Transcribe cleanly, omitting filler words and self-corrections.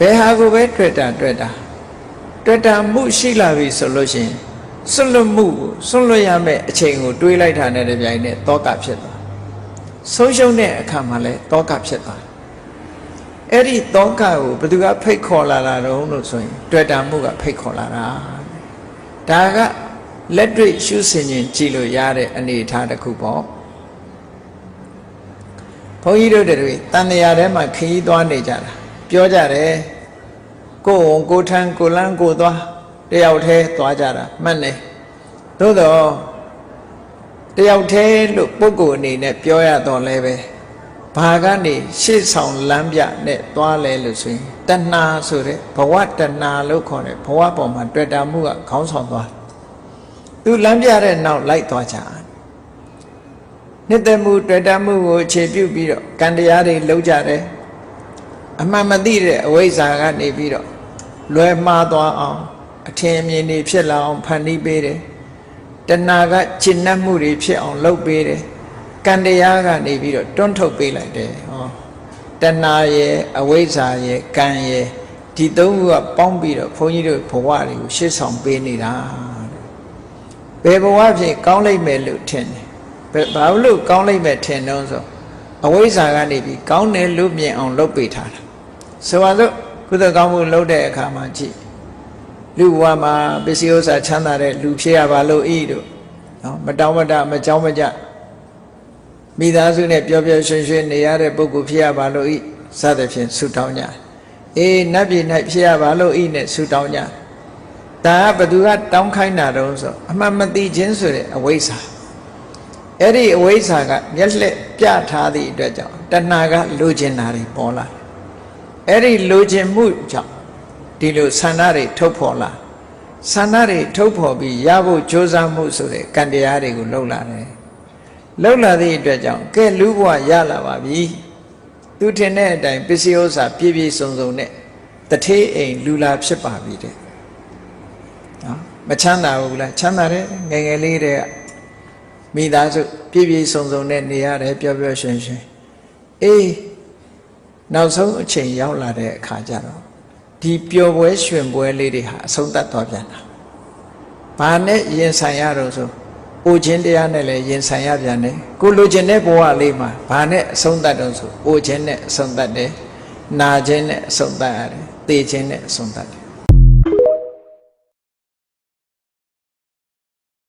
ဘယ်ဟာကိုပဲတွေ့တာမှုရှိလာပြီဆိုလို့ရှိရင်စွန့်လွတ်မှုကိုစွန့်လွတ်ရမယ့်အချိန်ကိုတွေးလိုက်တာနဲ့တပြိုင်နက်တောကဖြစ်သွားဆုံးရှုံးတဲ့အခါမှာလဲတောကဖြစ်သွားအဲ့ဒီတောကကိုဘယ်သူကဖိတ်ခေါ်လာတာတုံးလို့ဆိုရင်တွေ့တာမှုကဖိတ်ခေါ်လာတာဒါကလက်တွေ့ရှုဆင်ခြင်းကြည့်လို့ရတဲ့အနေအထားတစ်ခုပေါ့ဘုန်းကြီးတို့တွေတန်တရားထဲမှာခရီးသွားနေကြတာပြောကြတယ်ကိုယ်ဝန်ကိုထမ်းကိုလန်းကိုသွားတယောက်တည်းသွားကြတာမှတ်နေသို့တော့တယောက်တည်းလို့ပုဂ္ဂိုလ်အနေနဲ့ပြောရတော့လဲပဲဘာကနေရှေ့ဆောင်လမ်းပြနဲ့သွားလဲလို့ဆိုရင်တဏှာဆိုတဲ့ဘဝတဏှာလို့ခေါ်တဲ့ဘဝပေါ်မှာတွေ့တာမှုကခေါင်းဆောင်သွားသူလမ်းပြတဲ့နောက်လိုက်သွားကြနှစ်သက်မှုတွေ့တာမှုကိုအခြေပြုပြီးတော့ကံတရားတွေလုပ်ကြတယ်အမှန်မသိတဲ့အဝိဇ္ဇာကနေပြီးတော့လွယ်မှားသွားအောင်အထင်အမြင်တွေဖြစ်လာအောင်ဖန်တီးပေးတယ်တဏှာကကျင့်နှံ့မှုတွေဖြစ်အောင်လုပ်ပေးတယ်ကံတရားကနေပြီးတော့တွန်းထုတ်ပေးလိုက်တယ်ဟောတဏှာရဲ့အဝိဇ္ဇာရဲ့ကံရဲ့ဒီသုံးခုကပေါင်းပြီးတော့ဘုန်းကြီးတို့ဘဝတွေကိုရှေ့ဆောင်ပေးနေတာဘယ်ဘဝဖြစ်ကောင်းလိမ့်မယ်လို့ထင်တယ်ဘာလို့ကောင်းလိမ့်မယ်ထင်တော့ဆိုအဝိဇ္ဇာကနေပြီးကောင်းတယ်လို့မြင်အောင်လုပ်ပေးထားတာဆိုပါစို့ကုသိုလ်ကောင်းမှုလုပ်တဲ့အခါမှာကြည့်လူဘဝမှာပစ္စည်းဥစ္စာချမ်းသာတဲ့လူဖြစ်ရပါလို့ဤတို့နော်မတောင်းမတမကြောင်းမကြမိသားစုနဲ့ပျော်ပျော်ရွှင်ရွှင်နေရတဲ့ပုဂ္ဂိုလ်ဖြစ်ရပါလို့ဤစသဖြင့်ဆုတောင်းကြအေးနတ်ပြည်၌ဖြစ်ရပါလို့ဤနဲ့ဆုတောင်းကြဒါကဘသူကတောင်းခိုင်းတာတုံးဆိုအမှန်မသိခြင်းဆိုတဲ့အဝိဇ္ဇာအဲ့ဒီအဝိဇ္ဇာကမျက်လှည့်ပြထားသည့်အတွက်ကြောင့်တဏှာကလိုချင်တာတွေပေါ်လာအဲ့ဒီလိုချင်မှုကြောင့်ဒီလိုဆန္ဒတွေထုတ်ဖော်လာဆန္ဒတွေထုတ်ဖော်ပြီးရဖို့ကြိုးစားမှုဆိုတဲ့ကံတရားတွေကိုလှုပ်လာတယ်လှုပ်လာသည့်အတွက်ကြောင့်ကဲလူဘဝရလာပါပြီသူထင်တဲ့အတိုင်းပစ္စည်းဥစ္စာပြည့်ပြည့်စုံစုံနဲ့တထေးအိမ်လူလာဖြစ်ပါပြီတဲ့နော်မချမ်းသာဘူးလားချမ်းသာတယ်ငယ်ငယ်လေးတည်းကမိသားစုပြည့်ပြည့်စုံစုံနဲ့နေရတယ်ပျော်ပျော်ရွှင်ရွှင်အေးနောက်ဆုံးအချိန်ရောက်လာတဲ့အခါကျတော့ဒီပျော်ပွဲရွှင်ပွဲလေးတွေဟာအဆုံးသတ်သွားပြန်တာဘာနဲ့ရင်ဆိုင်ရတော့ဆိုအိုခြင်းတရားနဲ့လည်းရင်ဆိုင်ရပြန်တယ်ကိုလိုချင်တဲ့ဘဝလေးမှာဘာနဲ့အဆုံးသတ်တော့ဆိုအိုခြင်းနဲ့အဆုံးသတ်တယ်နာခြင်းနဲ့အဆုံးသတ်ရတယ်သေခြင်းနဲ့အဆုံးသတ်တယ်